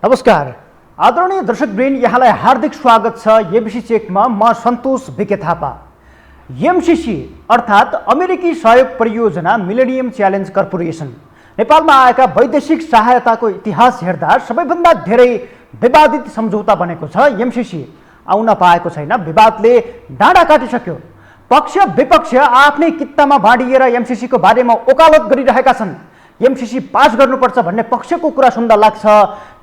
नमस्कार आदरणीय दर्शकवृन्द, यहाँलाई हार्दिक स्वागत छ एबिसी चेकमा। म सन्तोष बिके थापा। एमसिसी अर्थात् अमेरिकी सहयोग परियोजना मिलेनियम च्यालेन्ज कर्पोरेसन नेपालमा आएका वैदेशिक सहायताको इतिहास हेर्दा सबैभन्दा धेरै विवादित सम्झौता बनेको छ। एमसिसी आउन पाएको छैन, विवादले डाँडा काटिसक्यो। पक्ष विपक्ष आफ्नै कित्तामा बाँडिएर एमसिसीको बारेमा ओकालत गरिरहेका छन्। एमसिसी पास गर्नुपर्छ भन्ने पक्षको कुरा सुन्दा लाग्छ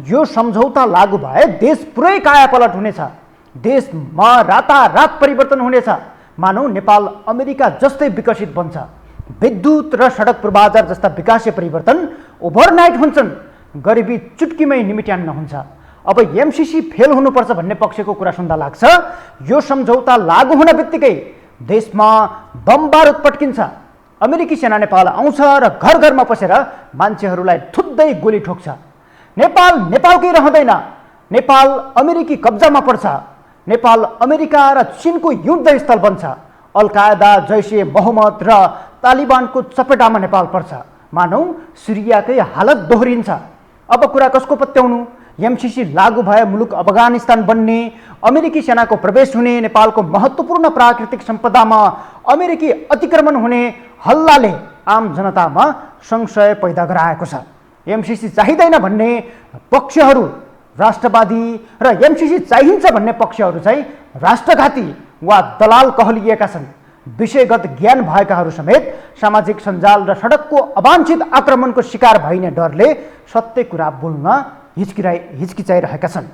यो सम्झौता लागू भए देश पुरै कायापलट हुनेछ, देशमा रातारात परिवर्तन हुनेछ। मानौ नेपाल अमेरिका जस्तै विकसित बन्छ। विद्युत र सडक पूर्वाधार जस्ता विकासीय परिवर्तन ओभरनाइट हुन्छन्, गरिबी चुटकीमै निमिट्यान्न हुन्छ। अब एमसिसी फेल हुनुपर्छ भन्ने पक्षको कुरा सुन्दा लाग्छ यो सम्झौता लागू हुन बित्तिकै देशमा बम बारुद पट्किन्छ। अमेरिकी सेना नेपाल आउँछ र घर घरमा पसेर मान्छेहरूलाई थुत्दै गोली ठोक्छ। नेपाल नेपालकै रहँदैन, नेपाल अमेरिकी कब्जामा पर्छ। नेपाल अमेरिका र चीनको युद्ध स्थल बन्छ। अल कायदा, जैश ए मोहम्मद र तालिबानको चपेटामा नेपाल पर्छ। मानौ सिरियाकै हालत दोहोरिन्छ। अब कुरा कसको पत्याउनु? एमसिसी लागू भए मुलुक अफगानिस्तान बन्ने, अमेरिकी सेनाको प्रवेश हुने, नेपालको महत्त्वपूर्ण प्राकृतिक सम्पदामा अमेरिकी अतिक्रमण हुने हल्लाले आम जनतामा संशय पैदा गराएको छ। एमसिसी चाहिँदैन भन्ने पक्षहरू राष्ट्रवादी र एमसिसी चाहिन्छ भन्ने पक्षहरू चाहिँ राष्ट्रघाती वा दलाल कहलिएका छन्। विषयगत ज्ञान भएकाहरू समेत सामाजिक सञ्जाल र सडकको अवाञ्छित आक्रमणको शिकार भइने डरले सत्य कुरा बोल्न हिचकिचाइरहेका छन्।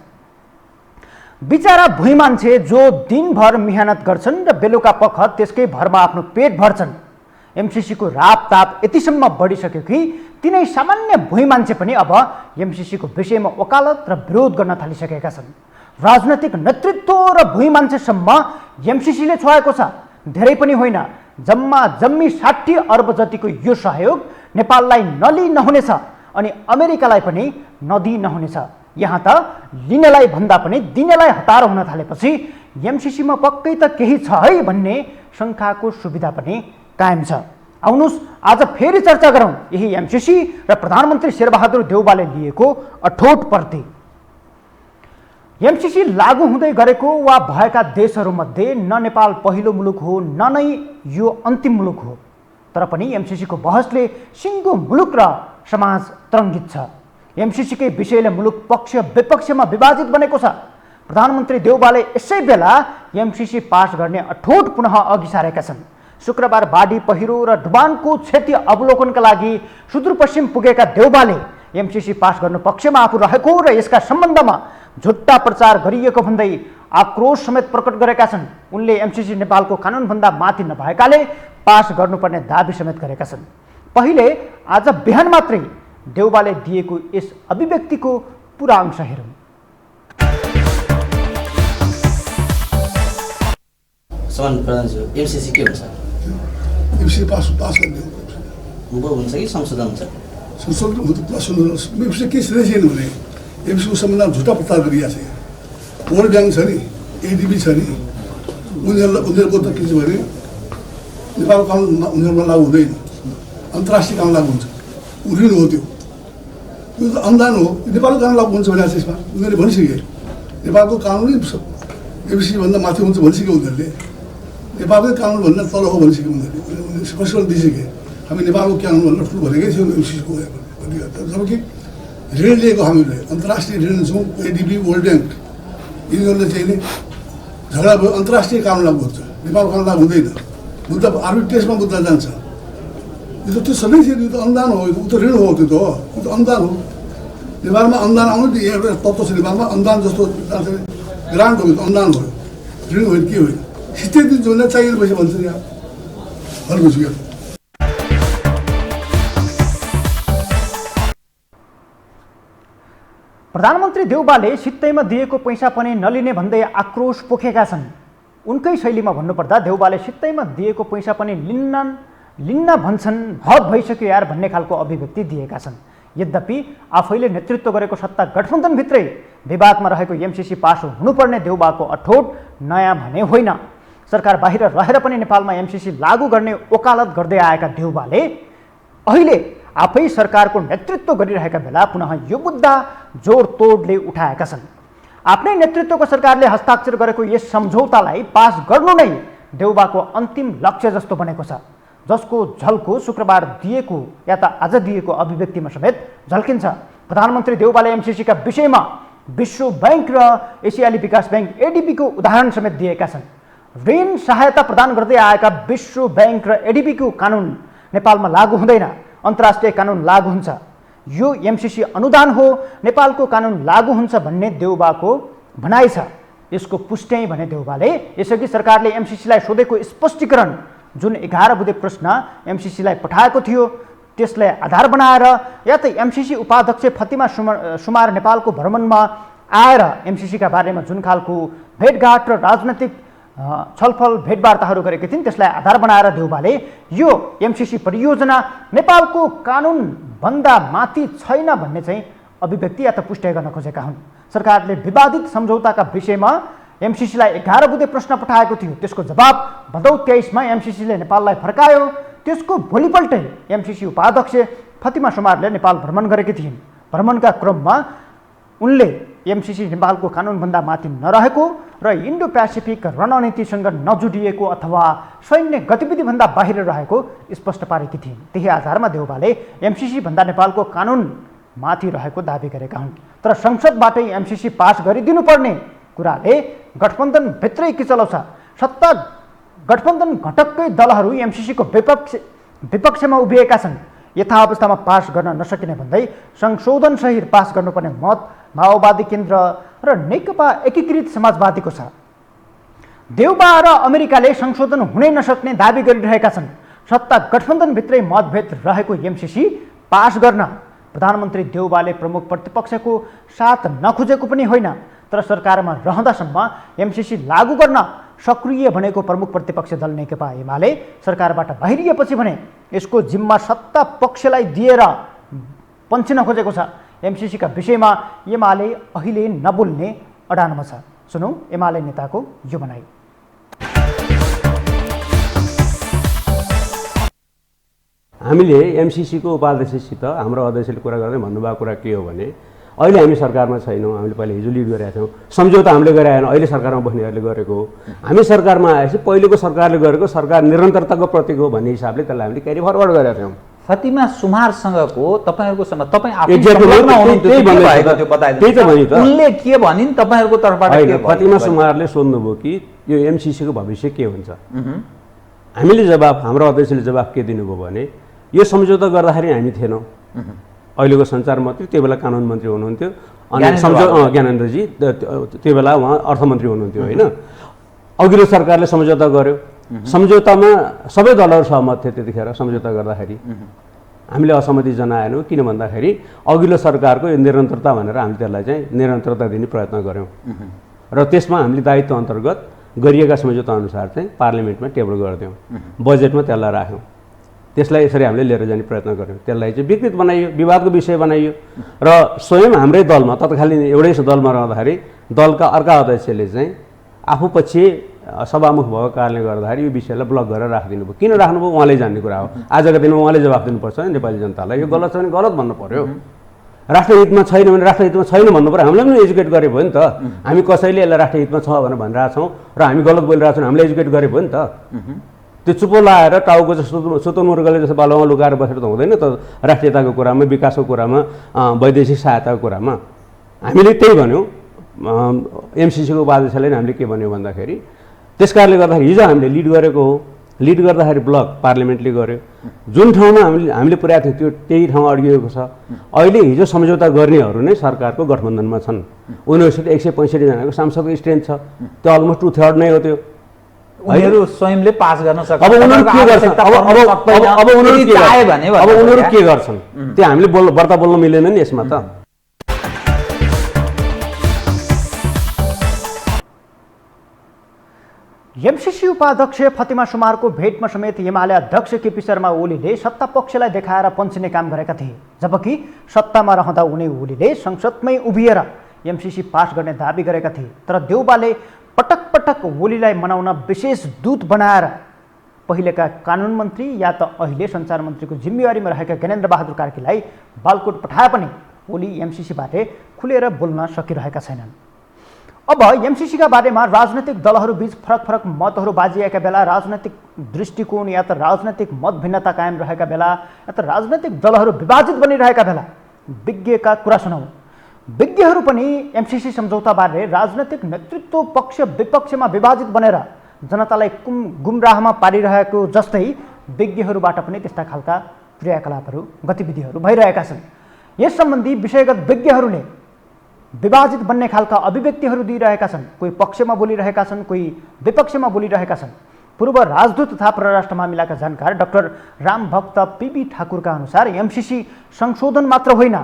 बिचारा भुइँ मान्छे जो दिनभर मेहनत गर्छन् र बेलुका पख त्यसकै भरमा आफ्नो पेट भर्छन्। एमसिसीको रापताप यतिसम्म बढिसक्यो कि तिनै सामान्य भुइँ मान्छे पनि अब एमसिसीको विषयमा वकालत र विरोध गर्न थालिसकेका छन्। राजनैतिक नेतृत्व र भुइँ मान्छेसम्म एमसिसीले छोएको छ। धेरै पनि होइन, जम्मा जम्मी 60 अर्ब जतिको यो सहयोग नेपाललाई नलिई नहुनेछ अनि अमेरिकालाई पनि नदिई नहुनेछ। यहाँ त लिनेलाई भन्दा पनि दिनेलाई हतार हुन थालेपछि एमसिसीमा पक्कै त केही छ है भन्ने शङ्काको सुविधा पनि कायम छ। आउनुहोस् आज फेरि चर्चा गरौँ यही एमसिसी र प्रधानमन्त्री शेरबहादुर देउवाले लिएको अठोट प्रति। एमसिसी लागू हुँदै गरेको वा भएका देशहरूमध्ये न नेपाल पहिलो मुलुक हो, न नै यो अन्तिम मुलुक हो। तर पनि एमसिसीको बहसले सिङ्गो मुलुक र समाज तरङ्गित छ। एमसिसीकै विषयले मुलुक पक्ष विपक्षमा विभाजित बनेको छ। प्रधानमन्त्री देउवाले यसै बेला एमसिसी पास गर्ने अठोट पुनः अघि सारेका छन्। शुक्रबार बाढी पहिरो र डुबानको क्षति अवलोकनका लागि सुदूरपश्चिम पुगेका देउवाले एमसिसी पास गर्नु पक्षमा आफू रहेको र यसका सम्बन्धमा झुट्टा प्रचार गरिएको भन्दै आक्रोश समेत प्रकट गरेका छन्। उनले एमसिसी नेपालको कानुनभन्दा माथि नभएकाले पास गर्नुपर्ने दाबी समेत गरेका छन्। पहिले आज बिहान मात्रै देउवाले दिएको यस अभिव्यक्तिको पुरा अंश हेरौँ। एमसिसी के हुन्छ? एमसिसी पास गर्ने हुन्छ कि संशोधन हुन्छ? संशोधन हुँदैन। एमसिसी के छैन भने एमसिसीको सम्बन्धमा झुटा प्रचार गरिएको छ। वर्ल्ड ब्याङ्क छ नि, एडिबी छ नि, उनीहरूको त के छ भने नेपालको कानुन उनीहरूमा लागु हुँदैन, अन्तर्राष्ट्रिय कानुन लागु हुन्छ। ऋण हो त्यो त अनुदान हो। नेपालको कानुन लागु हुन्छ भने यसमा उनीहरूले भनिसके नेपालको कानुन एमसिसीभन्दा माथि हुन्छ भनिसक्यो उनीहरूले। नेपालकै कानुनभन्दा तल हो भनिसक्यो उनीहरूले स्पष्ट दिइसके। हामी नेपालको कानुनभन्दा ठुलो भनेकै थियौँ एमसिसीको। जब कि ऋण लिएको हामीले अन्तर्राष्ट्रिय ऋण छौँ, एडिबी, वर्ल्ड ब्याङ्क, यिनीहरूले चाहिँ नि झगडा भयो अन्तर्राष्ट्रिय कानुन लागु हुन्छ, नेपालको कानुन लागु हुँदैन। मुद्दा आर्बिट्रेजमा मुद्दा जान्छ। यो त त्यो सबै थियो, यो त अनुदान हो, ऊ त ऋण हो, त्यो त हो, यो त अनुदान हो। नेपालमा अनुदान आउनु एउटा तत्त्व छ। नेपालमा अनुदान जस्तो ग्रान्ट हो, अनुदान हो, ऋण होइन, के होइन। स्थिति जोड्न चाहिएको पैसा भन्छ नि हल्को छु। प्रधानमन्त्री देउवाले सित्तैमा दिएको पैसा पनि नलिने भन्दै आक्रोश पोखेका छन्। उनकै शैलीमा भन्नुपर्दा देउवाले सित्तैमा दिएको पैसा पनि लिन्न भन्छन्, हद भइसक्यो यार भन्ने खालको अभिव्यक्ति दिएका छन्। यद्यपि आफैले नेतृत्व गरेको सत्ता गठबन्धनभित्रै विवादमा रहेको एमसिसी पास हुनुपर्ने देउवाको अठोट नयाँ भने होइन। सरकार बाहिर रहेर पनि नेपालमा एमसिसी लागू गर्ने वकालत गर्दै आएका देउवाले अहिले आफै सरकारको नेतृत्व गरिरहेका बेला पुनः यो मुद्दा जोडतोडले उठाएका छन्। आफ्नै नेतृत्वको सरकारले हस्ताक्षर गरेको यस सम्झौतालाई पास गर्नु नै देउबाको अन्तिम लक्ष्य जस्तो बनेको छ, जसको झल्को शुक्रबार दिएको या त आज दिएको अभिव्यक्तिमा समेत झल्किन्छ। प्रधानमन्त्री देउबाले एमसिसीका विषयमा विश्व बैंक र एसियाली विकास बैंक एडिबीको उदाहरण समेत दिएका छन्। ऋण सहायता प्रदान गर्दै आएका विश्व बैंक र एडिबीको कानुन नेपालमा लागू हुँदैन, अन्तर्राष्ट्रिय कानुन लागू हुन्छ। यो एमसिसी अनुदान हो, नेपालको कानुन लागू हुन्छ भन्ने देउबाको भनाइ छ। यसको पुष्टि भने देउबाले यसअघि सरकारले एमसिसीलाई सोधेको स्पष्टीकरण जुन 11 बुँदे प्रश्न एमसिसीलाई पठाएको थियो त्यसलाई आधार बनाएर या त एमसिसी उपाध्यक्ष फतिमा सुमार नेपालको भ्रमणमा आएर एमसिसीका बारेमा जुन खालको भेटघाट र राजनैतिक छलफल भेटवार्ताहरू गरेकी थिइन् त्यसलाई आधार बनाएर देउबाले यो एमसिसी परियोजना नेपालको कानुनभन्दा माथि छैन भन्ने चाहिँ अभिव्यक्ति या त पुष्टि गर्न खोजेका हुन्। सरकारले विवादित सम्झौताका विषयमा एमसिसीलाई 11 बुँदे प्रश्न पठाएको थियो। त्यसको जवाब भदौ 23 मा एमसिसीले नेपाललाई फर्कायो। त्यसको भोलिपल्टै एमसिसी उपाध्यक्ष फतिमा सुमारले नेपाल भ्रमण गरेकी थिइन्। भ्रमणका क्रममा उनले एमसिसी नेपालको कानुनभन्दा माथि नरहेको र इन्डो पेसिफिक रणनीतिसँग नजुडिएको अथवा सैन्य गतिविधिभन्दा बाहिर रहेको स्पष्ट पारेकी थिइन्। त्यही आधारमा देउबाले एमसिसी भन्दा नेपालको कानुन माथि रहेको दाबी गरेका हुन्। तर संसदबाटै एमसिसी पास गरिदिनुपर्ने कुराले गठबन्धन भित्रै किचलो छ। सत्ता गठबन्धन घटककै दलहरू एमसिसीको विपक्षमा उभिएका छन्। यथावस्थामा पास गर्न नसकिने भन्दै संशोधन सहित पास गर्नुपर्ने मत माओवादी केन्द्र र नेकपा एकीकृत समाजवादीको छ। देउबा र अमेरिकाले संशोधन हुनै नसक्ने दाबी गरिरहेका छन्। सत्ता गठबन्धनभित्रै मतभेद रहेको एमसिसी पास गर्न प्रधानमन्त्री देउबाले प्रमुख प्रतिपक्षको साथ नखोजेको पनि होइन। तर सरकारमा रहँदासम्म एमसिसी लागू गर्न सक्रिय भनेको प्रमुख प्रतिपक्ष दल नेकपा एमाले सरकारबाट बाहिरिएपछि भने यसको जिम्मा सत्ता पक्षलाई दिएर पन्छिन खोजेको छ। एमसिसीका विषयमा एमाले अहिले नबोल्ने अडानमा छ। सुनौ एमाले नेताको यो भनाइ। हामीले एमसिसीको उपाध्यक्षसित हाम्रो अध्यक्षले कुरा गर्दै भन्नुभएको कुरा के हो भने अहिले हामी सरकारमा छैनौँ, हामीले पहिले हिजो लिड गरेका थियौँ, सम्झौता हामीले गरे आएन, अहिले सरकारमा बस्नेहरूले गरेको हो। हामी सरकारमा आएपछि पहिलेको सरकारले गरेको सरकार निरन्तरताको प्रतीक हो भन्ने हिसाबले त्यसलाई हामीले क्यारी फरवर्ड गरेका थियौँ। फतिमा सुमारसँगको तपाईँहरूकोसँग तपाईँ उनले के भनिन्, तपाईँहरूको तर्फबाट फतिमा सुमारले सोध्नुभयो कि यो एमसिसीको भविष्य के हुन्छ। हामीले जवाफ, हाम्रो अध्यक्षले जवाफ के दिनुभयो भने यो सम्झौता गर्दाखेरि हामी थिएनौँ। अहिलेको सञ्चार मन्त्री त्यो बेला कानुन मन्त्री हुनुहुन्थ्यो अनि ज्ञानेन्द्रजी त्यो बेला उहाँ अर्थमन्त्री हुनुहुन्थ्यो होइन। अघिल्लो सरकारले सम्झौता गर्यो, सम्झौतामा सबै दलहरू सहमत थिए। त्यतिखेर सम्झौता गर्दाखेरि हामीले असहमति जनाएनौँ, किन भन्दाखेरि अघिल्लो सरकारको यो निरन्तरता भनेर हामीले त्यसलाई चाहिँ निरन्तरता दिने प्रयत्न गऱ्यौँ र त्यसमा हामीले दायित्व अन्तर्गत गरिएका सम्झौता अनुसार चाहिँ पार्लिमेन्टमा टेबल गरिदियौँ, बजेटमा त्यसलाई राख्यौँ। त्यसलाई यसरी हामीले लिएर जाने प्रयत्न गऱ्यौँ। त्यसलाई चाहिँ विकृत बनाइयो, विवादको विषय बनाइयो र स्वयं हाम्रै दलमा तत्कालीन एउटै दलमा रहँदाखेरि दलका अर्का अध्यक्षले चाहिँ आफू पछि सभामुख भएको कारणले गर्दाखेरि यो विषयलाई ब्लक गरेर राखिदिनु भयो। किन राख्नुभयो उहाँले जान्ने कुरा हो। आजको दिनमा उहाँले जवाफ दिनुपर्छ नेपाली जनतालाई। यो गलत छ भने गलत भन्नु पर्यो, राष्ट्रहितमा छैन भने राष्ट्रहितमा छैन भन्नु पर्यो। हामीलाई पनि एजुकेट गरे भयो नि त। हामी कसैले यसलाई राष्ट्रहितमा छ भनेर भनिरहेको छौँ र हामी गलत बोलिरहेको छौँ, हामीलाई एजुकेट गरे भयो नि त। त्यो चुप्पो लाएर टाउको जस्तो सुतुमुर्गले जस्तो बालुवा लुकाएर बसेर त हुँदैन त। राष्ट्रियताको कुरामा, विकासको कुरामा, वैदेशिक सहायताको कुरामा हामीले त्यही भन्यौँ। एमसिसीको उपाध्यक्षले हामीले के भन्यौँ भन्दाखेरि त्यस कारणले गर्दाखेरि हिजो हामीले लिड गरेको हो। लिड गर्दाखेरि ब्लक पार्लिमेन्टले गर्यो। जुन ठाउँमा हामीले पुर्याएको थियो त्यही ठाउँ अड्किएको छ। अहिले हिजो सम्झौता गर्नेहरू नै सरकारको गठबन्धनमा छन्। उनीहरूसित 165 जनाको सांसदको स्ट्रेन्थ छ। त्यो अलमोस्ट 2/3 नै हो। त्यो उनीहरू स्वयंले पास गर्न सक्छ। अब उनीहरू के गर्छन्, अब उनीहरू के गर्छन् त्यो हामीले वार्ता बोल्न मिलेन नि यसमा त। एमसिसी उपाध्यक्ष फतिमा सुमारको भेटमा समेत एमाले अध्यक्ष केपी शर्मा ओलीले सत्ता पक्षलाई देखाएर पन्छिने काम गरेका थिए। जबकि सत्तामा रहँदा उनी ओलीले संसदमै उभिएर एमसिसी पास गर्ने दाबी गरेका थिए। तर देउबाले पटक पटक ओलीलाई मनाउन विशेष दूत बनाएर पहिलेका कानुन मन्त्री या त अहिले सञ्चार मन्त्रीको जिम्मेवारीमा रहेका ज्ञानेन्द्र बहादुर कार्कीलाई बालकोट पठाए पनि ओली एमसिसीबारे खुलेर बोल्न सकिरहेका छैनन्। अब एमसिसीका बारेमा राजनैतिक दलहरूबीच फरक फरक मतहरू बाजिएका बेला, राजनैतिक दृष्टिकोण या त राजनैतिक मत भिन्नता कायम रहेका बेला या त राजनैतिक दलहरू विभाजित बनिरहेका बेला विज्ञका कुरा सुनौँ। विज्ञहरू पनि एमसिसी सम्झौताबारे राजनैतिक नेतृत्व पक्ष विपक्षमा विभाजित बनेर जनतालाई गुमराहमा पारिरहेको जस्तै विज्ञहरूबाट पनि त्यस्ता खालका क्रियाकलापहरू गतिविधिहरू भइरहेका छन्। यस सम्बन्धी विषयगत विज्ञहरूले विभाजित बन्ने खालका अभिव्यक्तिहरू दिइरहेका छन्। कोही पक्षमा बोलिरहेका छन्, कोही विपक्षमा बोलिरहेका छन्। पूर्व राजदूत तथा परराष्ट्र मामिलाका जानकार डाक्टर रामभक्त पीबी ठाकुरका अनुसार एमसिसी संशोधन मात्र होइन,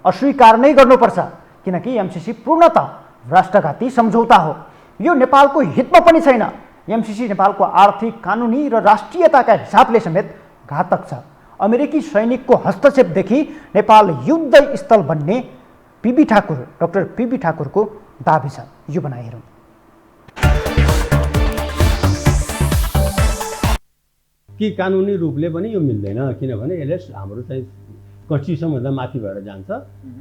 अस्वीकार नै गर्नुपर्छ, किनकि एमसिसी पूर्णतः राष्ट्रघाती सम्झौता हो। यो नेपालको हितमा पनि छैन। एमसिसी नेपालको आर्थिक, कानुनी र राष्ट्रियताका हिसाबले समेत घातक छ। अमेरिकी सैनिकको हस्तक्षेपदेखि नेपाल युद्ध स्थल बन्ने डाक्टर पीबी ठाकुरको दाबी छ। यो बनाइ हेरौँ। कि कानुनी रूपले पनि यो मिल्दैन, किनभने यसले हाम्रो चाहिँ कन्स्टिट्युसनभन्दा माथि भएर जान्छ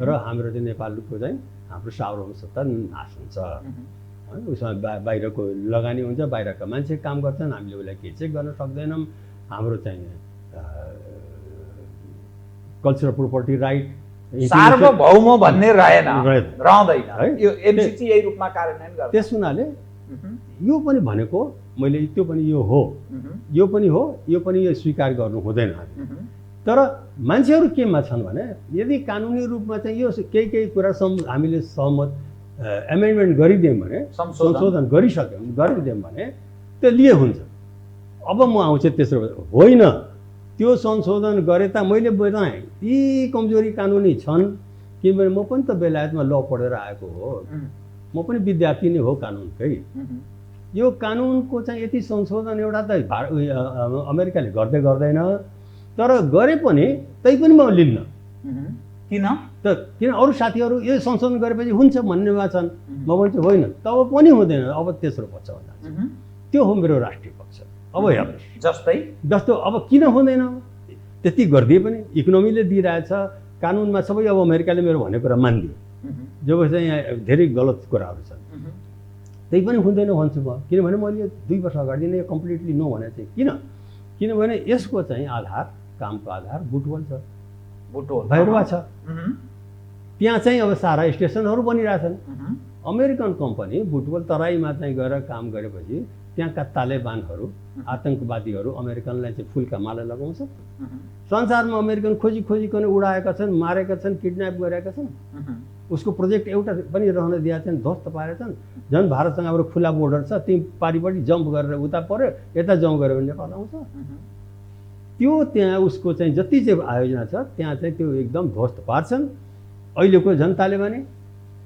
र हाम्रो चाहिँ नेपालको चाहिँ हाम्रो सार्वभौम सत्ता नाश हुन्छ। उसमा बाहिरको लगानी हुन्छ, बाहिरका मान्छे काम गर्छन्, हामीले उसलाई के चेक गर्न सक्दैनौँ। हाम्रो चाहिँ कल्चरल प्रोपर्टी राइट सार्वभौम भन्ने रहँदैन, यो एमसिसी यही रूपमा कार्यान्वयन गर्छ। त्यस हुनाले यो पनि भनेको मैले त्यो पनि यो हो, यो पनि हो, यो पनि यो स्वीकार गर्नु हुँदैन। तर मान्छेहरू केमा छन् भने यदि कानुनी रूपमा चाहिँ यो केही कुरा हामीले सहमत एमेन्डमेन्ट गरिदियौँ भने, संशोधन गरिदियौँ भने त्यो लिए हुन्छ। अब म आउँछु तेस्रो, होइन त्यो संशोधन गरे त मैले बताएँ यी कमजोरी कानुनी छन्, किनभने म पनि त बेलायतमा ल पढेर आएको हो, म पनि विद्यार्थी नै हो कानुनकै। यो कानुनको चाहिँ यति संशोधन एउटा त अमेरिकाले गर्दैन, तर गरे पनि तै पनि म लिन्न। किन अरू साथीहरू यो संशोधन गरेपछि हुन्छ भन्नेमा छन्, म भन्छु होइन तब पनि हुँदैन। अब तेस्रो पक्षमा जान्छ, त्यो हो मेरो राष्ट्रिय पक्ष। अब हेर्नुहोस् जस्तो अब किन हुँदैन, त्यति गरिदिए पनि इकोनोमीले दिइरहेछ, कानुनमा सबै अब अमेरिकाले मेरो भनेको कुरा मानिदियो, जब चाहिँ यहाँ धेरै गलत कुराहरू छन्, त्यही पनि हुँदैन भन्छु म। किनभने मैले 2 वर्ष अगाडि नै कम्प्लिटली नो भने चाहिँ किनभने यसको चाहिँ आधार, कामको आधार बुटवल छ, भैरवा छ। त्यहाँ चाहिँ अब सारा स्टेसनहरू बनिरहेछन्। अमेरिकन कम्पनी बुटवल तराईमा चाहिँ गएर काम गरेपछि त्यहाँका तालेबानहरू, आतङ्कवादीहरू अमेरिकनलाई चाहिँ फुलका माला लगाउँछ। संसारमा अमेरिकन खोजिकन उडाएका छन्, मारेका छन्, किडन्याप गरेका छन्। उसको प्रोजेक्ट एउटा पनि रहन दिएका छन्, ध्वस्त पारेछन्। झन् भारतसँग हाम्रो खुला बोर्डर छ, ती पारिपट्टि जम्प गरेर उता पर्यो, यता जम्प गऱ्यो भने नेपाल आउँछ। त्यो त्यहाँ उसको चाहिँ जति चाहिँ आयोजना छ त्यहाँ चाहिँ त्यो एकदम ध्वस्त पार्छन्। अहिलेको झन् तालिबानी,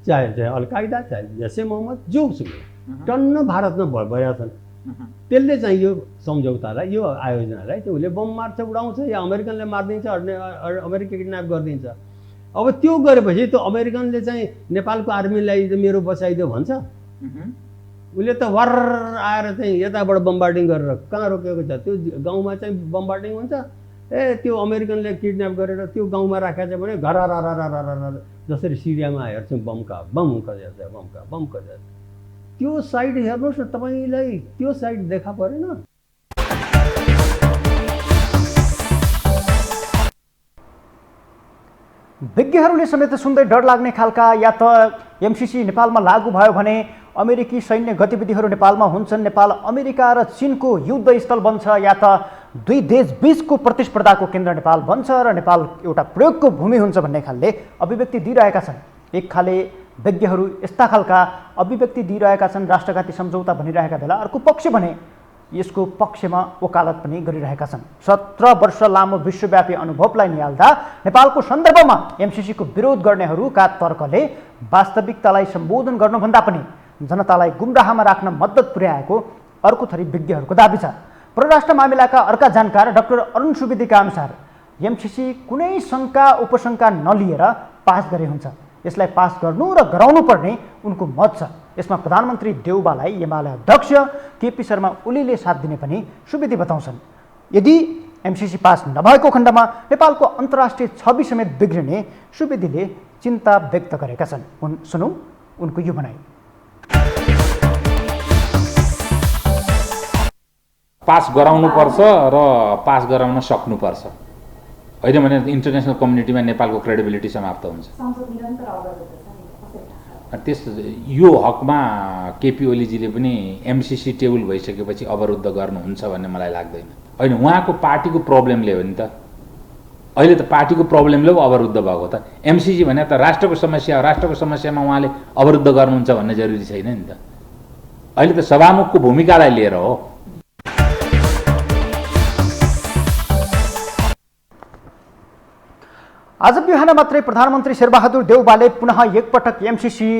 चाहे अल-कायदा, चाहे जैसे मोहम्मद, जोसुकै टन्न भारतमा भएका छन्। त्यसले चाहिँ यो सम्झौतालाई, यो आयोजनालाई चाहिँ उसले बम मार्छ, उडाउँछ, या अमेरिकनले मारिदिन्छ, अमेरिका किडन्याप गरिदिन्छ। अब त्यो गरेपछि त्यो अमेरिकनले चाहिँ नेपालको आर्मीलाई मेरो बचाइदियो भन्छ। उसले त वर आएर चाहिँ यताबाट बम्बार्डिङ गरेर कहाँ रोकेको छ, त्यो गाउँमा चाहिँ बम्बार्डिङ हुन्छ। त्यो अमेरिकनले किडन्याप गरेर त्यो गाउँमा राखेको छ भने घरारा जसरी सिरियामा हेर्छौँ बम खजान्छ। त्यो साइड हेर्नुहोस् न, तपाईँलाई त्यो साइड देखा परेन। विज्ञहरूले समेत सुन्दै डर लाग्ने खालका या त एमसिसी नेपालमा लागू भयो भने अमेरिकी सैन्य गतिविधिहरू नेपालमा हुन्छन्, नेपाल अमेरिका र चीनको युद्ध स्थल बन्छ, या त दुई देश बीचको प्रतिस्पर्धाको केन्द्र नेपाल बन्छ र नेपाल एउटा प्रयोगको भूमि हुन्छ भन्ने खालले अभिव्यक्ति दिइरहेका छन्। एक खाले विज्ञहरू यस्ता खालका अभिव्यक्ति दिइरहेका छन्, राष्ट्रघाती सम्झौता भनिरहेका बेला अर्को पक्ष भने यसको पक्षमा वकालत पनि गरिरहेका छन्। 17 वर्ष लामो विश्वव्यापी अनुभवलाई निहाल्दा नेपालको सन्दर्भमा एमसिसीको विरोध गर्नेहरूका तर्कले वास्तविकतालाई सम्बोधन गर्नुभन्दा पनि जनतालाई गुमराहमा राख्न मद्दत पुर्याएको अर्को थरी विज्ञहरूको दाबी छ। परराष्ट्र मामिलाका अर्का जानकार डाक्टर अरुण सुवेदीका अनुसार एमसिसी कुनै शङ्का उपशङ्का नलिएर पास गरे हुन्छ। यसलाई पास गर्नु र गराउनु पर्ने उनको मत छ। यसमा प्रधानमन्त्री देउबालाई एमाले अध्यक्ष केपी शर्मा ओलीले साथ दिने पनि सुवेदी बताउँछन्। यदि एमसिसी पास नभएको खण्डमा नेपालको अन्तर्राष्ट्रिय छवि समेत बिग्रिने सुवेदीले चिन्ता व्यक्त गरेका छन्। सुनौं उनको यो भनाइ। पास गराउनुपर्छ र पास गराउन सक्नुपर्छ, होइन भने इन्टरनेसनल कम्युनिटीमा नेपालको क्रेडिबिलिटी समाप्त हुन्छ। त्यस यो हकमा केपी ओलीजीले पनि एमसिसी टेबल भइसकेपछि अवरुद्ध गर्नुहुन्छ भन्ने मलाई लाग्दैन। होइन, उहाँको पार्टीको प्रब्लमले हो नि त। अहिले त पार्टीको प्रब्लमले पो अवरुद्ध भएको त। एमसिसी भने त राष्ट्रको समस्या हो, राष्ट्रको समस्यामा उहाँले अवरुद्ध गर्नुहुन्छ भन्ने जरुरी छैन नि त। अहिले त सभामुखको भूमिकालाई लिएर हो। आज बिहान मात्रै प्रधानमन्त्री शेरबहादुर देउबाले पुनः एकपटक एमसिसी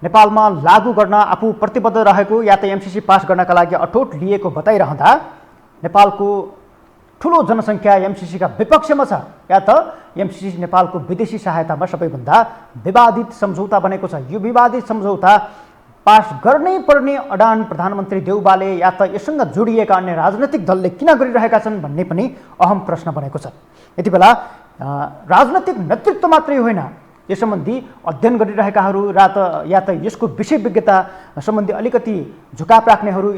नेपालमा लागू गर्न आफू प्रतिबद्ध रहेको या त एमसिसी पास गर्नका लागि अठोट लिएको बताइरहँदा नेपालको ठुलो जनसङ्ख्या एमसिसीका विपक्षमा छ या त एमसिसी नेपालको विदेशी सहायतामा सबैभन्दा विवादित सम्झौता बनेको छ। यो विवादित सम्झौता पास गर्नै पर्ने अडान प्रधानमन्त्री देउबाले या त यससँग जोडिएका अन्य राजनैतिक दलले किन गरिरहेका छन् भन्ने पनि अहम प्रश्न बनेको छ। यति बेला राजनैतिक नेतृत्व मात्रै होइन, यस सम्बन्धी अध्ययन गरिरहेकाहरू या त यसको विषय विज्ञता सम्बन्धी अलिकति झुकाव राख्नेहरू,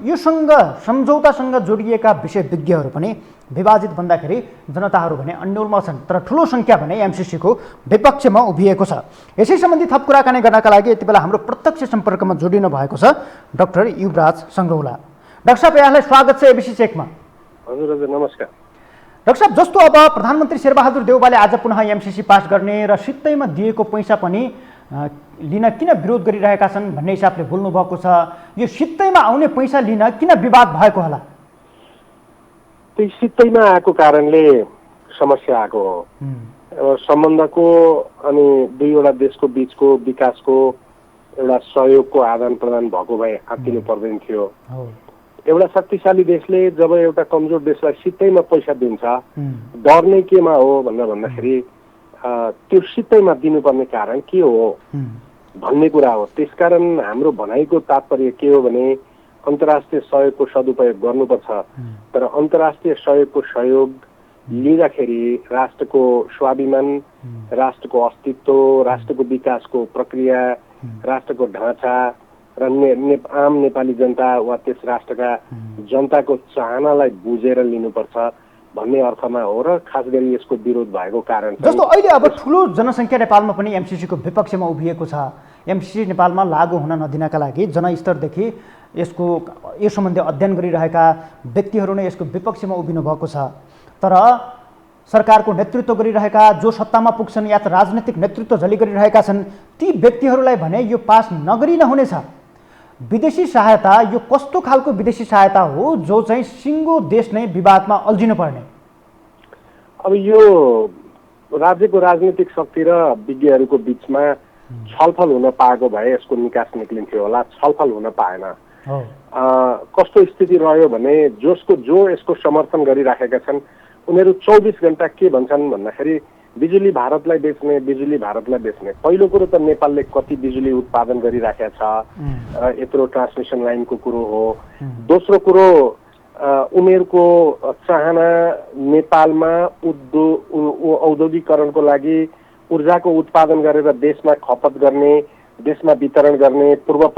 योसँग सम्झौतासँग जोडिएका विषय विज्ञहरू पनि विभाजित भन्दाखेरि जनताहरू भने अन्यलमा छन्, तर ठुलो सङ्ख्या भने एमसिसीको विपक्षमा उभिएको छ। यसै सम्बन्धी थप कुराकानी गर्नका लागि यति बेला हाम्रो प्रत्यक्ष सम्पर्कमा जोडिनु भएको छ डाक्टर युवराज सङ्ग्रौला। डाक्टर साहब, यहाँलाई स्वागत छ एबिसी चेकमा। हजुर हजुर, नमस्कार डाक्टर साहब। जस्तो अब प्रधानमन्त्री शेरबहादुर देउबाले आज पुनः एमसिसी पास गर्ने र सित्तैमा दिएको पैसा पनि लिन किन विरोध गरिरहेका छन् भन्ने हिसाबले बोल्नु भएको छ। यो सित्तैमा आउने पैसा लिन किन विवाद भएको होला? त्यही सित्तैमा आएको कारणले समस्या आएको हो। सम्बन्धको अनि दुईवटा देशको बिचको विकासको एउटा सहयोगको आदान प्रदान भएको भए आत्तिनु पर्दैन थियो। एउटा शक्तिशाली देशले जब एउटा कमजोर देशलाई सित्तैमा पैसा दिन्छ, डर नै केमा हो भनेर भन्दाखेरि त्यो सित्तैमा दिनुपर्ने कारण के हो भन्ने कुरा हो। त्यसकारण हाम्रो भनाइको तात्पर्य के हो भने अन्तर्राष्ट्रिय सहयोगको सदुपयोग गर्नुपर्छ, तर अन्तर्राष्ट्रिय सहयोगको सहयोग लिँदाखेरि राष्ट्रको स्वाभिमान, राष्ट्रको अस्तित्व, राष्ट्रको विकासको प्रक्रिया, राष्ट्रको ढाँचा र आम नेपाली जनता वा त्यस राष्ट्रका जनताको चाहनालाई बुझेर लिनुपर्छ भन्ने अर्थमा हो र खास गरी यसको विरोध भएको कारण जस्तो अहिले अब ठुलो जनसङ्ख्या नेपालमा पनि एमसिसीको विपक्षमा उभिएको छ। एमसिसी नेपालमा लागू हुन नदिनका लागि जनस्तरदेखि यो सम्बन्धी अध्ययन गरिरहेका व्यक्तिहरू नै यसको विपक्षमा उभिनु भएको छ। तर सरकारको नेतृत्व गरिरहेका जो सत्तामा पुग्छन् या त राजनैतिक नेतृत्व जसले गरिरहेका छन् ती व्यक्तिहरूलाई भने यो पास नगरी नहुनेछ। विदेशी सहायता यो कस्तो खालको विदेशी सहायता हो जो चाहिँ सिङ्गो देश नै विवादमा अल्झिनु पर्ने? अब यो राज्यको राजनीतिक शक्ति र विज्ञहरूको बिचमा छलफल हुन पाएको भए यसको निकास निक्लिन्थ्यो होला। छलफल हुन पाएन। कस्तो स्थिति रह्यो भने जो यसको समर्थन गरिराखेका छन् उनीहरू 24 घण्टा के भन्छन् भन्दाखेरि बिजुली भारतलाई बेच्ने। पहिलो कुरो त नेपालले कति बिजुली उत्पादन गरिराखेका छ, यत्रो ट्रान्समिसन लाइनको कुरो हो। दोस्रो कुरो उनीहरूको चाहना नेपालमा औद्योगिकरणको लागि ऊर्जाको उत्पादन गरेर देशमा खपत गर्ने, देशमा वितरण गर्ने, पूर्व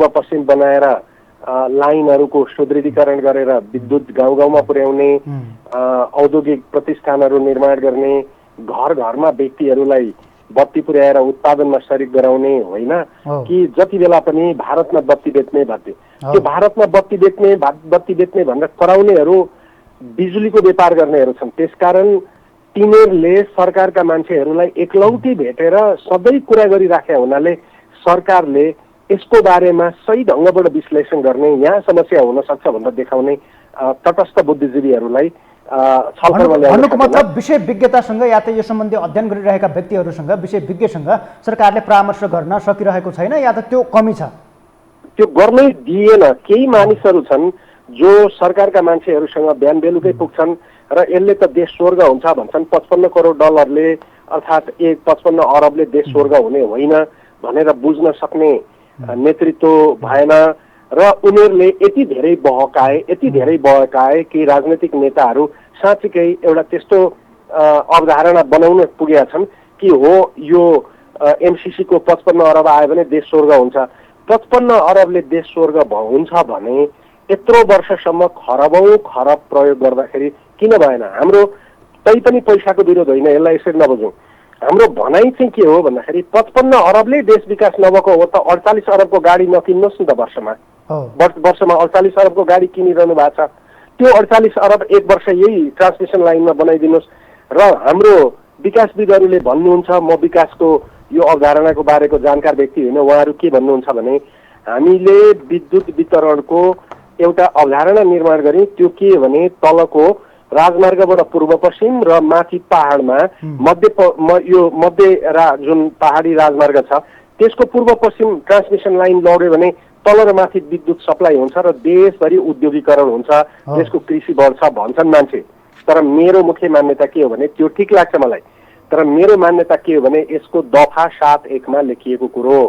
पश्चिम बनाएर लाइनहरूको सुदृढीकरण गरेर विद्युत गाउँ गाउँमा पुर्याउने, औद्योगिक प्रतिष्ठानहरू निर्माण गर्ने, घर घरमा व्यक्तिहरूलाई बत्ती पुर्याएर उत्पादनमा सरिक गराउने होइन कि जति बेला पनि भारतमा बत्ती बेच्ने भन्थे। त्यो भारतमा बत्ती बेच्ने भनेर कराउनेहरू बिजुलीको व्यापार गर्नेहरू छन्। त्यसकारण तिनीहरूले सरकारका मान्छेहरूलाई एकलौटी भेटेर सधैँ कुरा गरिराखेका हुनाले सरकारले यसको बारेमा सही ढङ्गबाट विश्लेषण गर्ने, यहाँ समस्या हुन सक्छ भनेर देखाउने तटस्थ बुद्धिजीवीहरूलाई भन्नुको मतलब विषय विज्ञतासँग या त यो सम्बन्धी अध्ययन गरिरहेका व्यक्तिहरूसँग, विषय विज्ञसँग सरकारले परामर्श गर्न सकिरहेको छैन या त त्यो कमी छ? त्यो गर्नै दिएन। केही मानिसहरू छन् जो सरकारका मान्छेहरूसँग बिहान बेलुकै पुग्छन् र यसले त देश स्वर्ग हुन्छ भन्छन्। $55 करोड अर्थात् 55 अरबले देश स्वर्ग हुने होइन भनेर बुझ्न सक्ने नेतृत्व भएन र उनीहरूले यति धेरै बहकाए कि राजनैतिक नेताहरू साँच्चीकै एउटा त्यस्तो अवधारणा बनाउन पुगेका छन् कि हो यो एमसिसीको 55 अरब आयो भने देश स्वर्ग हुन्छ। 55 अरबले देश स्वर्ग हुन्छ भने यत्रो वर्षसम्म खरब प्रयोग गर्दाखेरि किन भएन? हाम्रो तैपनि पैसाको विरोध होइन, यसलाई यसरी नबुझौँ। हाम्रो भनाइ चाहिँ के हो भन्दाखेरि 55 अरबले देश विकास नभएको हो त 48 अरबको गाडी नकिन्नुहोस् नि त वर्षमा 48 अरबको गाडी किनिरहनु भएको छ। त्यो 48 अरब एक वर्ष यही ट्रान्समिसन लाइनमा बनाइदिनुहोस्। र हाम्रो विकासविदहरूले भन्नुहुन्छ, म विकासको यो अवधारणाको बारेको जानकार व्यक्ति होइन, उहाँहरू के भन्नुहुन्छ भने हामीले विद्युत वितरणको एउटा अवधारणा निर्माण गऱ्यौँ। त्यो के भने तलको राजमार्गबाट पूर्व पश्चिम र माथि पहाडमा जुन पहाडी राजमार्ग छ त्यसको पूर्व पश्चिम ट्रान्समिसन लाइन लड्यो भने तल र माथि विद्युत सप्लाई हुन्छ र देशभरि उद्योगीकरण हुन्छ, देशको कृषि बढ्छ भन्छन् मान्छे। तर मेरो मुख्य मान्यता के हो भने त्यो ठिक लाग्छ मलाई, तर मेरो मान्यता के हो भने यसको दफा 7(1) मा लेखिएको कुरो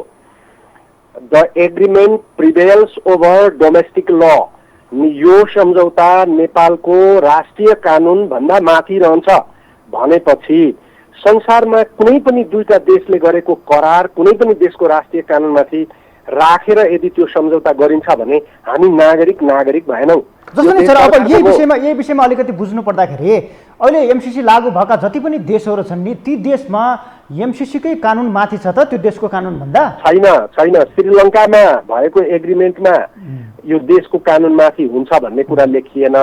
द एग्रिमेन्ट प्रिभेल्स ओभर डोमेस्टिक ल, यो सम्झौता नेपालको राष्ट्रिय कानुन भन्दा माथि रहन्छ भनेपछि संसारमा कुनै पनि दुईटा देशले गरेको करार कुनै पनि देशको राष्ट्रिय कानुनमाथि राखेर यदि त्यो सम्झौता गरिन्छ भने हामी नागरिक भएनौँ। जस्तो नि सर, अब यही विषयमा अलिकति बुझ्नु पर्दाखेरि अहिले एमसिसी लागू भएका जति पनि देशहरू छन् नि ती देशमा एमसिसीकै कानुन माथि छ त त्यो देशको कानुन भन्दा? छैन। श्रीलङ्कामा भएको एग्रिमेन्टमा यो देशको कानुन माथि हुन्छ भन्ने कुरा लेखिएन।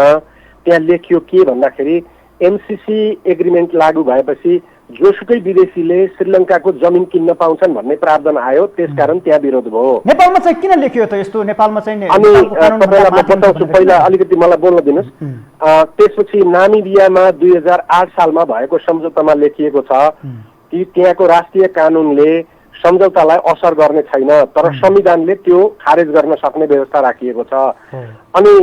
त्यहाँ लेखियो के भन्दाखेरि एमसिसी एग्रिमेन्ट लागू भएपछि जोसुकै विदेशीले श्रीलङ्काको जमिन किन्न पाउँछन् भन्ने प्रावधान आयो, त्यसकारण त्यहाँ विरोध भयो। नेपालमा चाहिँ किन लेखियो त यस्तो? नेपालमा चाहिँ अनि तपाईँलाई म बताउँछु, पहिला अलिकति मलाई बोल्न दिनुहोस्। त्यसपछि नामिबियामा 2008 सालमा भएको सम्झौतामा लेखिएको छ कि त्यहाँको राष्ट्रिय कानुनले सम्झौतालाई असर गर्ने छैन, तर संविधानले त्यो खारेज गर्न सक्ने व्यवस्था राखिएको छ। अनि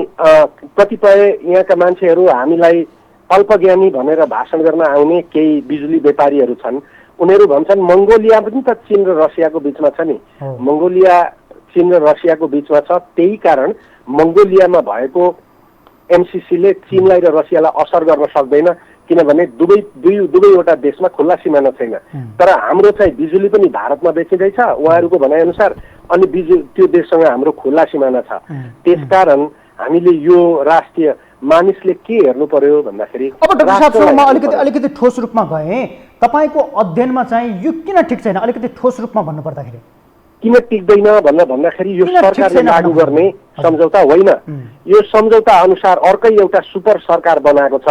कतिपय यहाँका मान्छेहरू हामीलाई अल्पज्ञानी भनेर भाषण गर्न आउने केही बिजुली व्यापारीहरू छन्, उनीहरू भन्छन् मङ्गोलिया पनि त चीन र रसियाको बिचमा छ नि, मङ्गोलिया चीन र रसियाको बिचमा छ, त्यही कारण मङ्गोलियामा भएको एमसिसीले चीनलाई र रसियालाई असर गर्न सक्दैन किनभने दुवैवटा देशमा खुल्ला सिमाना छैन। तर हाम्रो चाहिँ बिजुली पनि भारतमा बेचिँदैछ उहाँहरूको भनाइअनुसार, अनि त्यो देशसँग हाम्रो खुल्ला सिमाना छ। त्यसकारण हामीले यो राष्ट्रिय मानिसले के हेर्नु पर्यो भन्दाखेरि, अब डाक्टर साहब म अलिकति ठोस रूपमा गएँ, तपाईँको अध्ययनमा चाहिँ यो किन ठिक छैन? अलिकति ठोस रूपमा भन्नु पर्दाखेरि किन टिक्दैन भन्दाखेरि यो सरकारले लागू गर्ने सम्झौता होइन। यो सम्झौता अनुसार अर्कै एउटा सुपर सरकार बनाएको छ।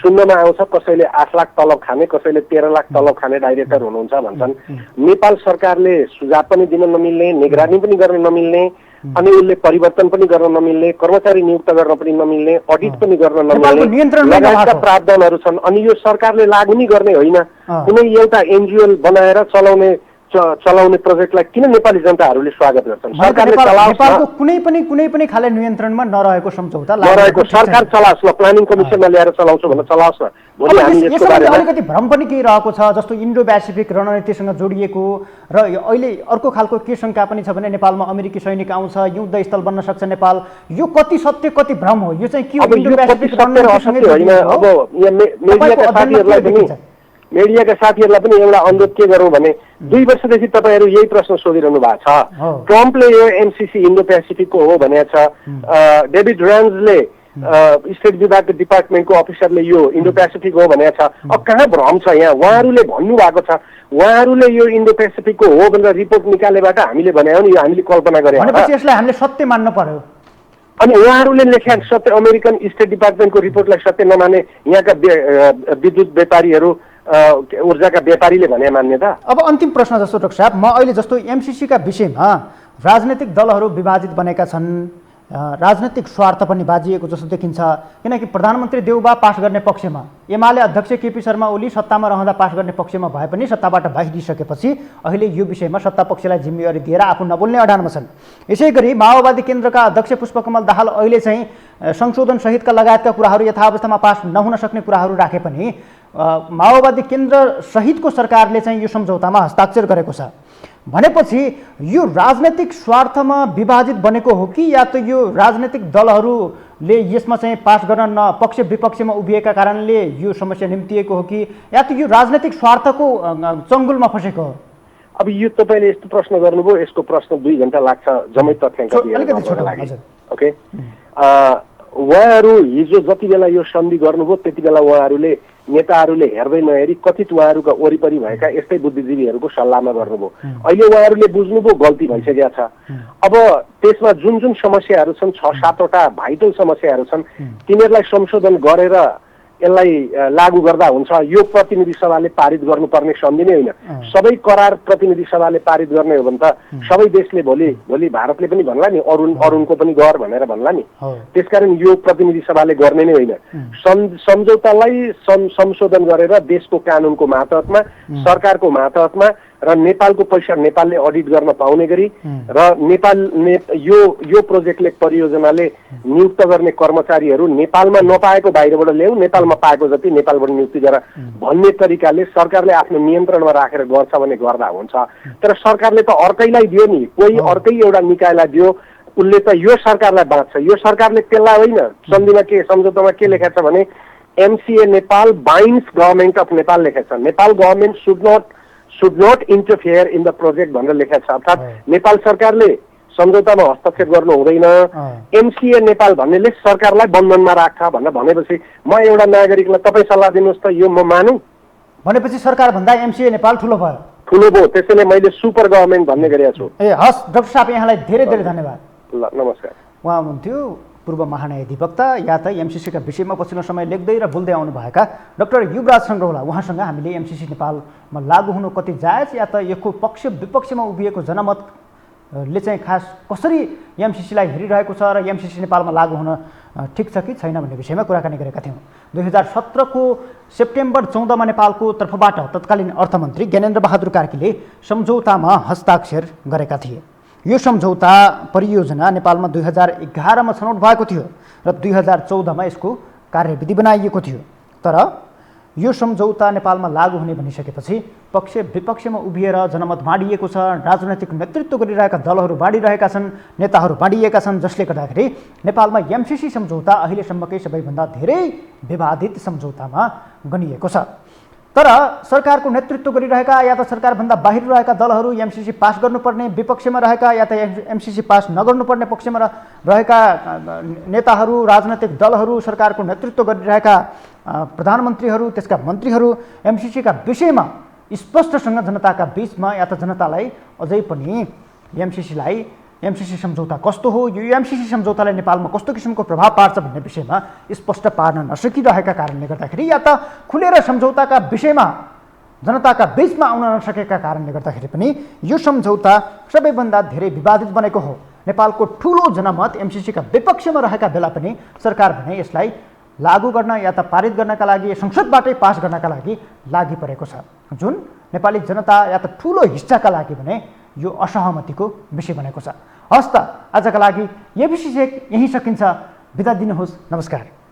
सुन्नमा आउँछ कसैले 8 लाख तलब खाने, कसैले 13 लाख तलब खाने डाइरेक्टर हुनुहुन्छ भन्छन्। नेपाल सरकारले सुझाव पनि दिन नमिल्ने, निगरानी पनि गर्न नमिल्ने, अनि उसले परिवर्तन पनि गर्न नमिल्ने, कर्मचारी नियुक्त गर्न पनि नमिल्ने, अडिट पनि गर्न नमिल्ने लगायतका प्रावधानहरू छन्। अनि यो सरकारले लागू नै गर्ने होइन। कुनै एउटा एनजिओ बनाएर चलाउने प्रोजेक्टलाई किन नेपाली जनताहरूले स्वागत गर्छन्? सरकारले नेपालको कुनै पनि खाले नियन्त्रणमा नरहेको सम्झौता नरहेको सरकार चलाओस् न, प्लानिङ कमिसनमा ल्याएर चलाउँछु भनेर चलाओस् न। भोलि हामी यसको बारेमा अलिकति भ्रम पनि केही रहेको छ, जस्तो इन्डो पेसिफिक रणनीतिसँग जोडिएको र अहिले अर्को खालको के शङ्का पनि छ भने नेपालमा अमेरिकी सैनिक आउँछ, युद्ध स्थल बन्न सक्छ नेपाल। यो कति सत्य कति भ्रम हो? यो चाहिँ के हो? इन्डो पेसिफिक रणनीतिसँग होइन। अब यहाँ मिडियाका साथीहरूलाई पनि एउटा अनुरोध के गरौँ भने 2 वर्षदेखि तपाईँहरू यही प्रश्न सोधिरहनु भएको छ। ट्रम्पले यो एमसिसी इन्डो पेसिफिकको हो भनेको छ, डेभिड रेन्जले स्टेट विभागको डिपार्टमेन्टको अफिसरले यो इन्डो पेसिफिक हो भनेको छ। अब कहाँ भ्रम छ यहाँ? उहाँहरूले भन्नुभएको छ, उहाँहरूले यो इन्डो पेसिफिकको हो भनेर रिपोर्ट निकालेबाट हामीले भने हो नि, यो हामीले कल्पना गरे भनेपछि यसलाई हामीले सत्य मान्न पर्यो। अनि उहाँहरूले लेखे सत्य, अमेरिकन स्टेट डिपार्टमेन्टको रिपोर्टलाई सत्य नमाने यहाँका विद्युत व्यापारीहरू, ऊर्जाका व्यापारीले भने मान्यता। अब अन्तिम प्रश्न जस्तो डाक्टर साहब, म अहिले जस्तो एमसिसीका विषयमा राजनैतिक दलहरू विभाजित बनेका छन्, राजनैतिक स्वार्थ पनि बाजिएको जस्तो देखिन्छ। किनकि प्रधानमन्त्री देउबा पास गर्ने पक्षमा, एमाले अध्यक्ष केपी शर्मा ओली सत्तामा रहँदा पास गर्ने पक्षमा भए पनि सत्ताबाट बाहिरिसकेपछि अहिले यो विषयमा सत्ता पक्षलाई जिम्मेवारी दिएर आफू नबोल्ने अडानमा छन्। यसै गरी माओवादी केन्द्रका अध्यक्ष पुष्पकमल दाहाल अहिले चाहिँ संशोधन सहितका लगायतका कुराहरू यथावस्थामा पास नहुन सक्ने कुराहरू राखे पनि माओवादी केन्द्र सहितको सरकारले चाहिँ यो सम्झौतामा हस्ताक्षर गरेको छ। भनेपछि यो राजनैतिक स्वार्थमा विभाजित बनेको हो कि या त यो राजनैतिक दलहरूले यसमा चाहिँ पास गर्न पक्ष विपक्षमा उभिएका कारणले यो समस्या निम्तिएको हो कि या त यो राजनैतिक स्वार्थको चङ्गुलमा फसेको हो? अब यो तपाईँले यस्तो प्रश्न गर्नुभयो, यसको प्रश्न 2 घण्टा लाग्छ जम्मै तथ्याङ्क दिएर लागि। ओके, उहाँहरू हिजो जति बेला यो सन्धि गर्नुभयो त्यति बेला उहाँहरूले नेताहरूले हेर्दै नहेरी कथित उहाँहरूका वरिपरि भएका यस्तै बुद्धिजीवीहरूको सल्लाहमा गर्नुभयो। अहिले उहाँहरूले बुझ्नुभयो गल्ती भइसकेका छ। अब त्यसमा जुन जुन समस्याहरू छन् 6-7वटा भाइटल समस्याहरू छन्, तिनीहरूलाई संशोधन गरेर यसलाई लागू गर्दा हुन्छ। यो प्रतिनिधि सभाले पारित गर्नुपर्ने सन्धि नै होइन, सबै करार प्रतिनिधि सभाले पारित गर्ने हो भने त सबै देशले भोलि भारतले पनि भन्ला नि अरुणको पनि गर भनेर भन्ला नि। त्यसकारण यो प्रतिनिधि सभाले गर्ने नै होइन। सम्झौतालाई संशोधन गरेर देशको कानुनको मातहतमा, सरकारको मातहतमा र नेपालको पैसा नेपालले अडिट गर्न पाउने गरी र यो प्रोजेक्टले परियोजनाले नियुक्त गर्ने कर्मचारीहरू नेपालमा नपाएको बाहिरबाट ल्याऊ, नेपालमा पाएको जति नेपालबाट नियुक्ति गर भन्ने तरिकाले सरकारले आफ्नो नियन्त्रणमा राखेर गर्छ भने गर्दा हुन्छ। तर सरकारले त अर्कैलाई दियो नि, कोही अर्कै एउटा निकायलाई दियो, उसले त यो सरकारलाई बाँच्छ। यो सरकारले त्यसलाई होइन, सन्धिमा सम्झौतामा के लेखेको छ भने MCA Nepal binds government of Nepal लेखेको छ। Nepal government should not interfere in the project भनेर लेखेको छ। अर्थात् नेपाल सरकारले सम्झौतामा हस्तक्षेप गर्नु हुँदैन। MCA नेपाल भन्नेले सरकारलाई बन्धनमा राख्छ भनेर भनेपछि म एउटा नागरिकलाई तपाईँ सल्लाह दिनुहोस् त यो म मानु भनेपछि सरकार भन्दा MCA नेपाल ठुलो भयो। ठुलो भयो, त्यसैले मैले सुपर गभर्मेन्ट भन्ने गरेको छु। हस् डाक्टर साहब, यहाँलाई धेरै धेरै धन्यवाद। ल नमस्कार। उहाँ हुनुहुन्थ्यो पूर्व महान्यायाधिवक्ता या त MCCका विषयमा पछिल्लो समय लेख्दै र बोल्दै आउनुभएका डाक्टर युवराज सङ्ग्रौला। उहाँसँग हामीले MCC नेपालमा लागू हुनु कति जायज या त यसको पक्ष विपक्षमा उभिएको जनमतले चाहिँ खास कसरी MCCलाई हेरिरहेको छ र MCC नेपालमा लागू हुन ठिक छ कि छैन भन्ने विषयमा कुराकानी गरेका थियौँ। 2017को सेप्टेम्बर 14मा नेपालको तर्फबाट तत्कालीन अर्थमन्त्री ज्ञानेन्द्र बहादुर कार्कीले सम्झौतामा हस्ताक्षर गरेका थिए। यो सम्झौता परियोजना नेपालमा 2011मा छनौट भएको थियो र 2014मा यसको कार्यविधि बनाइएको थियो। तर यो सम्झौता नेपालमा लागू हुने भनिसकेपछि पक्ष विपक्षमा उभिएर जनमत बाँडिएको छ। राजनैतिक नेतृत्व गरिरहेका दलहरू बाँडिरहेका छन्, नेताहरू बाँडिएका छन्, जसले गर्दाखेरि नेपालमा MCC सम्झौता अहिलेसम्मकै सबैभन्दा धेरै विवादित सम्झौतामा गनिएको छ। तर सरकारको नेतृत्व गरिरहेका या त सरकारभन्दा बाहिर रहेका दलहरू MCC पास गर्नुपर्ने विपक्षमा रहेका या त MCC पास नगर्नुपर्ने पक्षमा रहेका नेताहरू, राजनैतिक दलहरू, सरकारको नेतृत्व गरिरहेका प्रधानमन्त्रीहरू, त्यसका मन्त्रीहरू MCCका विषयमा स्पष्टसँग जनताका बिचमा या त जनतालाई अझै पनि MCC सम्झौता कस्तो हो, यो MCC सम्झौताले नेपालमा कस्तो किसिमको प्रभाव पार्छ भन्ने विषयमा स्पष्ट पार्न नसकिरहेका कारणले गर्दाखेरि या त खुलेर सम्झौताका विषयमा जनताका बिचमा आउन नसकेका कारणले गर्दाखेरि पनि यो सम्झौता सबैभन्दा धेरै विवादित बनेको हो। नेपालको ठुलो जनमत MCCका विपक्षमा रहेका बेला पनि सरकार भने यसलाई लागू गर्न या त पारित गर्नका लागि, संसदबाटै पास गर्नका लागि लागि परेको छ, जुन नेपाली जनता या त ठुलो हिस्साका लागि भने यो असहमतिको विषय बनेको छ। हस् त, आजका लागि ABC चेक यहीँ सकिन्छ। बिदा दिनुहोस्, नमस्कार।